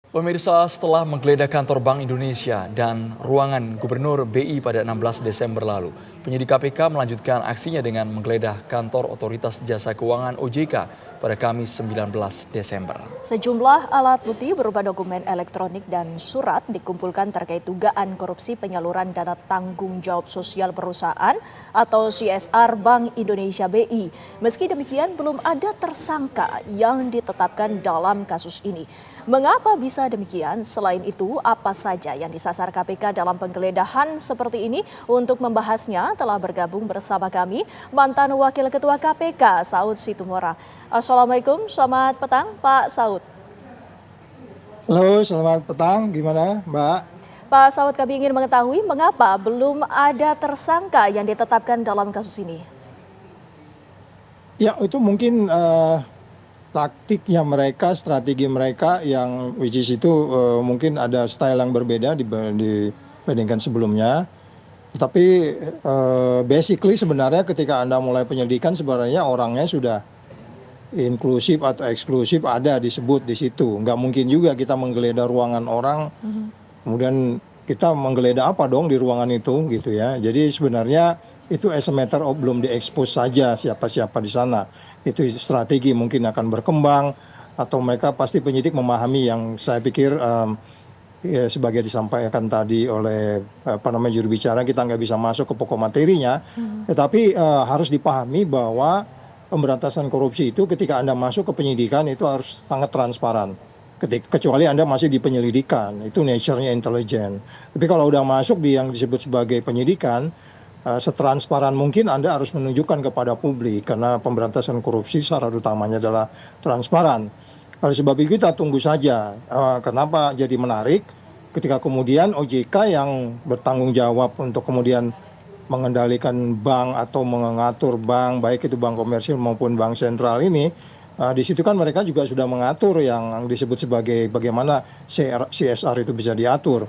Pemirsa, setelah menggeledah kantor Bank Indonesia dan ruangan Gubernur BI pada 16 Desember lalu, penyidik KPK melanjutkan aksinya dengan menggeledah kantor Otoritas Jasa Keuangan OJK pada Kamis 19 Desember. Sejumlah alat bukti berupa dokumen elektronik dan surat dikumpulkan terkait dugaan korupsi penyaluran dana tanggung jawab sosial perusahaan atau CSR Bank Indonesia BI. Meski demikian, belum ada tersangka yang ditetapkan dalam kasus ini. Mengapa bisa demikian? Selain itu, apa saja yang disasar KPK dalam penggeledahan seperti ini? Untuk membahasnya telah bergabung bersama kami mantan Wakil Ketua KPK Saud Situmorang. Assalamualaikum, selamat petang Pak Saud. Halo, selamat petang. Gimana, Mbak? Pak Saud, kami ingin mengetahui mengapa belum ada tersangka yang ditetapkan dalam kasus ini. Ya, itu mungkin taktiknya mereka, strategi mereka yang which is itu mungkin ada style yang berbeda dibandingkan sebelumnya. Tetapi basically sebenarnya ketika Anda mulai penyelidikan sebenarnya orangnya sudah inklusif atau eksklusif ada disebut di situ. Nggak mungkin juga kita menggeledah ruangan orang, kemudian kita menggeledah apa dong di ruangan itu gitu ya. Jadi sebenarnya itu as a matter of belum diekspos saja siapa-siapa di sana. Itu strategi mungkin akan berkembang atau mereka pasti penyidik memahami yang saya pikir ya, sebagai disampaikan tadi oleh juru bicara, kita nggak bisa masuk ke pokok materinya, tetapi harus dipahami bahwa pemberantasan korupsi itu ketika Anda masuk ke penyidikan itu harus sangat transparan. Kecuali Anda masih di penyelidikan, itu nature-nya intelijen. Tapi kalau udah masuk di yang disebut sebagai penyidikan, setransparan mungkin Anda harus menunjukkan kepada publik karena pemberantasan korupsi syarat utamanya adalah transparan. Oleh sebab itu kita tunggu saja. Kenapa jadi menarik ketika kemudian OJK yang bertanggung jawab untuk kemudian mengendalikan bank atau mengatur bank, baik itu bank komersil maupun bank sentral ini, di situ kan mereka juga sudah mengatur yang disebut sebagai bagaimana CSR itu bisa diatur.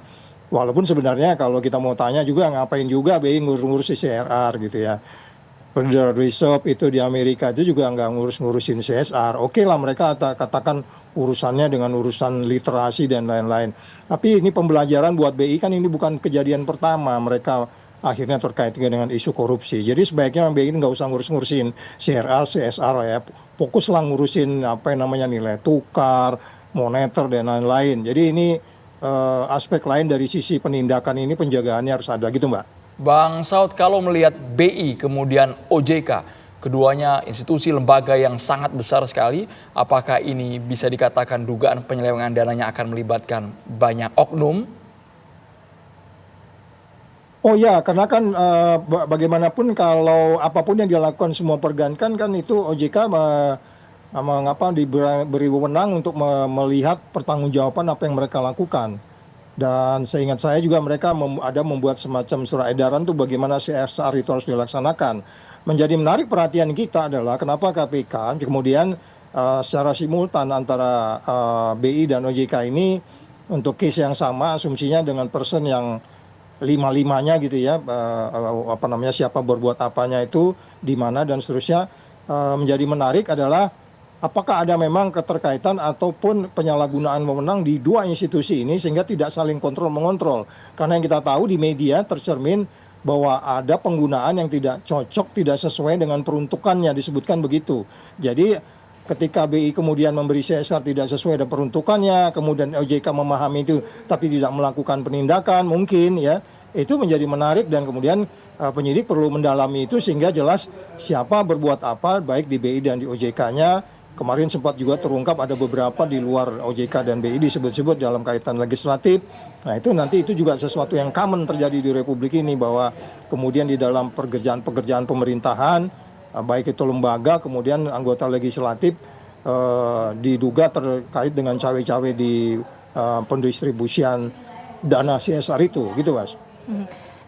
Walaupun sebenarnya kalau kita mau tanya juga ngapain juga BI ngurus CSR gitu ya. Federal Reserve itu di Amerika itu juga nggak ngurusin CSR. Oke lah mereka katakan urusannya dengan urusan literasi dan lain-lain. Tapi ini pembelajaran buat BI kan ini bukan kejadian pertama mereka akhirnya terkait dengan isu korupsi. Jadi sebaiknya BI nggak usah ngurusin CSR ya. Fokuslah ngurusin nilai tukar, moneter dan lain-lain. Jadi ini aspek lain dari sisi penindakan ini penjagaannya harus ada gitu Mbak. Bang Saud, kalau melihat BI kemudian OJK, keduanya institusi lembaga yang sangat besar sekali, apakah ini bisa dikatakan dugaan penyelewengan dananya akan melibatkan banyak oknum? Oh ya, karena kan bagaimanapun kalau apapun yang dilakukan semua perbankan kan itu OJK diberi wewenang untuk melihat pertanggungjawaban apa yang mereka lakukan. Dan seingat saya juga mereka ada membuat semacam surat edaran tuh bagaimana CSR itu harus dilaksanakan. Menjadi menarik perhatian kita adalah kenapa KPK kemudian secara simultan antara BI dan OJK ini untuk case yang sama asumsinya dengan person yang lima-limanya gitu ya, siapa berbuat apanya itu di mana dan seterusnya. Menjadi menarik adalah apakah ada memang keterkaitan ataupun penyalahgunaan wewenang di dua institusi ini sehingga tidak saling kontrol mengontrol. Karena yang kita tahu di media tercermin bahwa ada penggunaan yang tidak cocok, tidak sesuai dengan peruntukannya, disebutkan begitu. Jadi ketika BI kemudian memberi CSR tidak sesuai dengan peruntukannya, kemudian OJK memahami itu tapi tidak melakukan penindakan mungkin ya, itu menjadi menarik dan kemudian penyidik perlu mendalami itu sehingga jelas siapa berbuat apa baik di BI dan di OJK-nya. Kemarin sempat juga terungkap ada beberapa di luar OJK dan BI disebut-sebut dalam kaitan legislatif. Nah itu juga sesuatu yang common terjadi di Republik ini bahwa kemudian di dalam pekerjaan pemerintahan, baik itu lembaga kemudian anggota legislatif diduga terkait dengan cawe-cawe di pendistribusian dana CSR itu, gitu Mas.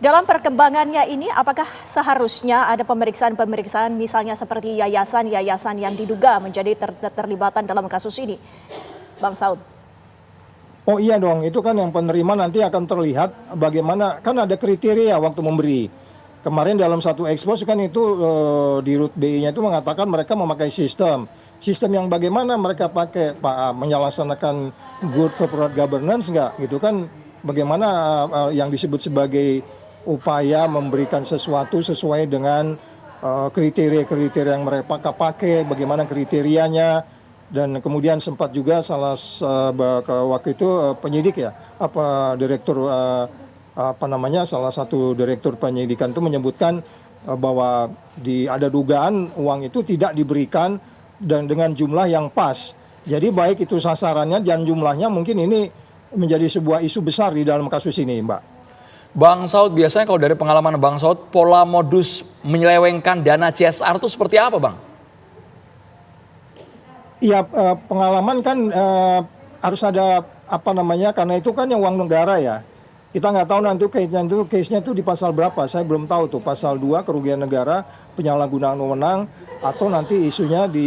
Dalam perkembangannya ini, apakah seharusnya ada pemeriksaan-pemeriksaan misalnya seperti yayasan-yayasan yang diduga menjadi terlibatan dalam kasus ini, Bang Saud? Oh iya dong, itu kan yang penerima nanti akan terlihat bagaimana, kan ada kriteria waktu memberi. Kemarin dalam satu ekspos kan itu di Rut BI-nya itu mengatakan mereka memakai sistem sistem yang bagaimana mereka pakai, Pak, menyelaksanakan good corporate governance nggak gitu kan, bagaimana yang disebut sebagai upaya memberikan sesuatu sesuai dengan kriteria-kriteria yang mereka pakai, bagaimana kriterianya, dan kemudian sempat juga waktu itu penyidik ya, direktur salah satu direktur penyidikan itu menyebutkan bahwa ada dugaan uang itu tidak diberikan dan dengan jumlah yang pas. Jadi baik itu sasarannya dan jumlahnya, mungkin ini menjadi sebuah isu besar di dalam kasus ini, Mbak. Bang Saud, biasanya kalau dari pengalaman Bang Saud, pola modus menyelewengkan dana CSR itu seperti apa, Bang? Iya, pengalaman kan harus ada karena itu kan yang uang negara ya. Kita nggak tahu nanti case-nya itu di pasal berapa, saya belum tahu tuh, pasal 2 kerugian negara, penyalahgunaan wewenang, atau nanti isunya di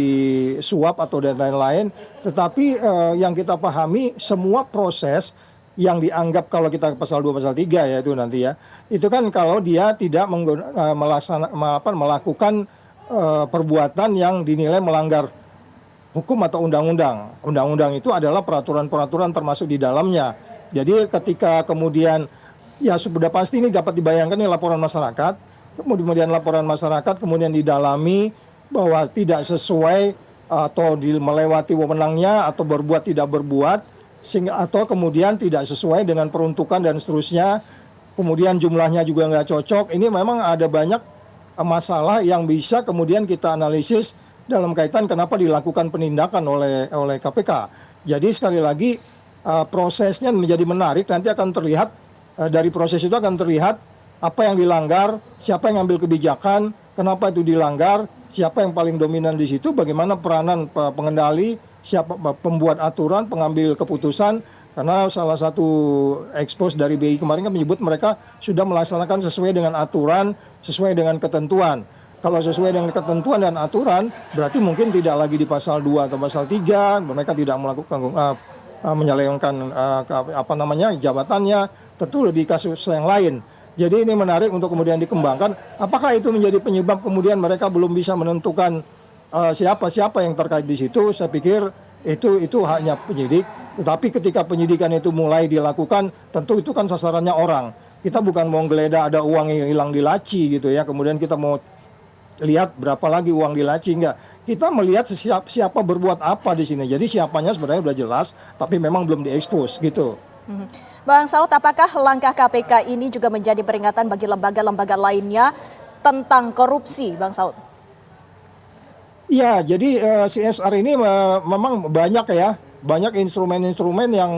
suap atau dan lain-lain. Tetapi yang kita pahami semua proses yang dianggap kalau kita pasal 2 pasal 3 ya itu nanti ya. Itu kan kalau dia tidak melakukan perbuatan yang dinilai melanggar hukum atau undang-undang. Undang-undang itu adalah peraturan-peraturan termasuk di dalamnya. Jadi ketika kemudian ya sudah pasti ini dapat dibayangkan ini laporan masyarakat, kemudian laporan masyarakat kemudian didalami bahwa tidak sesuai atau melewati wewenangnya atau berbuat tidak berbuat, sehingga atau kemudian tidak sesuai dengan peruntukan dan seterusnya, kemudian jumlahnya juga nggak cocok. Ini memang ada banyak masalah yang bisa kemudian kita analisis dalam kaitan kenapa dilakukan penindakan oleh KPK. Jadi sekali lagi prosesnya menjadi menarik, nanti akan terlihat dari proses itu akan terlihat apa yang dilanggar, siapa yang ambil kebijakan, kenapa itu dilanggar, siapa yang paling dominan di situ, bagaimana peranan pengendali, siapa pembuat aturan, pengambil keputusan. Karena salah satu ekspos dari BI kemarin kan menyebut mereka sudah melaksanakan sesuai dengan aturan, sesuai dengan ketentuan. Kalau sesuai dengan ketentuan dan aturan, berarti mungkin tidak lagi di pasal 2 atau pasal 3, mereka tidak melakukan menyelewengkan jabatannya, tentu lebih kasus yang lain. Jadi ini menarik untuk kemudian dikembangkan. Apakah itu menjadi penyebab kemudian mereka belum bisa menentukan siapa yang terkait di situ? Saya pikir itu hanya penyidik. Tetapi ketika penyidikan itu mulai dilakukan, tentu itu kan sasarannya orang. Kita bukan mau geledah ada uang yang hilang di laci gitu ya. Kemudian kita mau lihat berapa lagi uang di laci, enggak. Kita melihat siapa berbuat apa di sini. Jadi siapanya sebenarnya sudah jelas, tapi memang belum diekspos gitu. Bang Saud, apakah langkah KPK ini juga menjadi peringatan bagi lembaga-lembaga lainnya tentang korupsi, Bang Saud? Iya, jadi CSR ini memang banyak instrumen-instrumen yang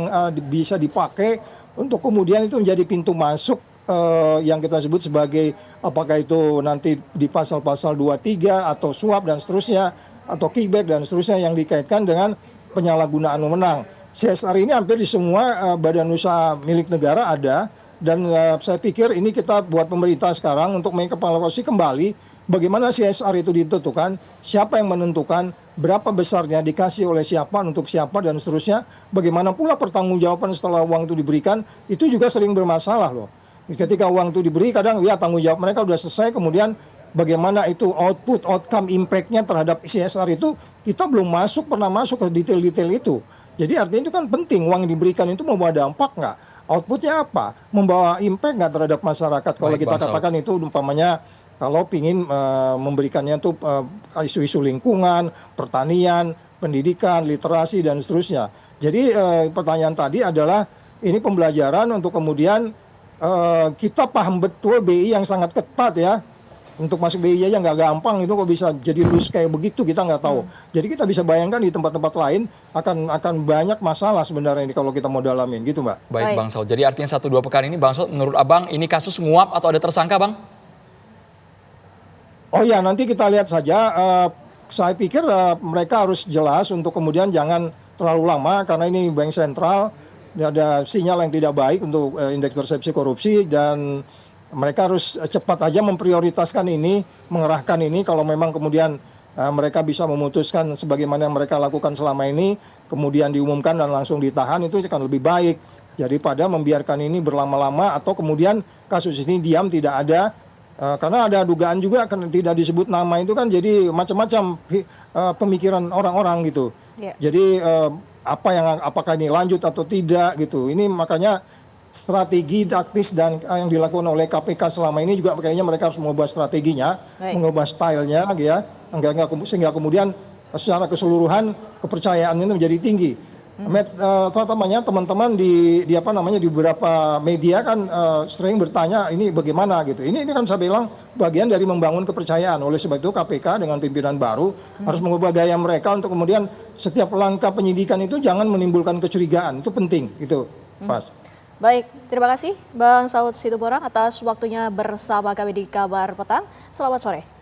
bisa dipakai untuk kemudian itu menjadi pintu masuk yang kita sebut sebagai apakah itu nanti di pasal-pasal 23 atau suap dan seterusnya atau kickback dan seterusnya yang dikaitkan dengan penyalahgunaan wewenang. CSR ini hampir di semua badan usaha milik negara ada, dan saya pikir ini kita buat pemerintah sekarang untuk mengevaluasi kembali bagaimana CSR itu ditentukan, siapa yang menentukan, berapa besarnya dikasih oleh siapa untuk siapa dan seterusnya, bagaimana pula pertanggungjawaban setelah uang itu diberikan, itu juga sering bermasalah loh. Ketika uang itu diberi kadang ya tanggung jawab mereka sudah selesai, kemudian bagaimana itu outcome, impact-nya terhadap CSR itu kita belum pernah masuk ke detail-detail itu. Jadi artinya itu kan penting, uang yang diberikan itu membawa dampak nggak? Outputnya apa? Membawa impact nggak terhadap masyarakat? Kalau kita katakan itu umpamanya kalau ingin memberikannya itu isu-isu lingkungan, pertanian, pendidikan, literasi dan seterusnya. Jadi pertanyaan tadi adalah ini pembelajaran untuk kemudian kita paham betul BI yang sangat ketat ya. Untuk masuk BI aja nggak gampang, itu kok bisa jadi loose kayak begitu kita nggak tahu. Jadi kita bisa bayangkan di tempat-tempat lain akan banyak masalah sebenarnya ini kalau kita mau dalamin gitu, Mbak. Baik Bang Saud, jadi artinya 1-2 pekan ini Bang Saud menurut Abang ini kasus nguap atau ada tersangka, Bang? Oh ya, nanti kita lihat saja. Saya pikir mereka harus jelas untuk kemudian jangan terlalu lama karena ini bank sentral, ada sinyal yang tidak baik untuk indeks persepsi korupsi, dan mereka harus cepat aja memprioritaskan ini, mengerahkan ini. Kalau memang kemudian mereka bisa memutuskan sebagaimana yang mereka lakukan selama ini, kemudian diumumkan dan langsung ditahan, itu akan lebih baik daripada membiarkan ini berlama-lama atau kemudian kasus ini diam, tidak ada Karena ada dugaan juga kan tidak disebut nama itu kan jadi macam-macam pemikiran orang-orang gitu. Ya. Jadi apakah ini lanjut atau tidak gitu. Ini makanya strategi taktis dan yang dilakukan oleh KPK selama ini juga kayaknya mereka harus mengubah strateginya, mengubah stylenya gitu ya, sehingga kemudian secara keseluruhan kepercayaan ini menjadi tinggi. Teman-teman di beberapa media kan sering bertanya ini bagaimana gitu. Ini kan saya bilang bagian dari membangun kepercayaan. Oleh sebab itu KPK dengan pimpinan baru harus mengubah gaya mereka untuk kemudian setiap langkah penyidikan itu jangan menimbulkan kecurigaan. Itu penting gitu, Mas. Baik, terima kasih Bang Saud Situborang atas waktunya bersama kami di Kabar Petang. Selamat sore.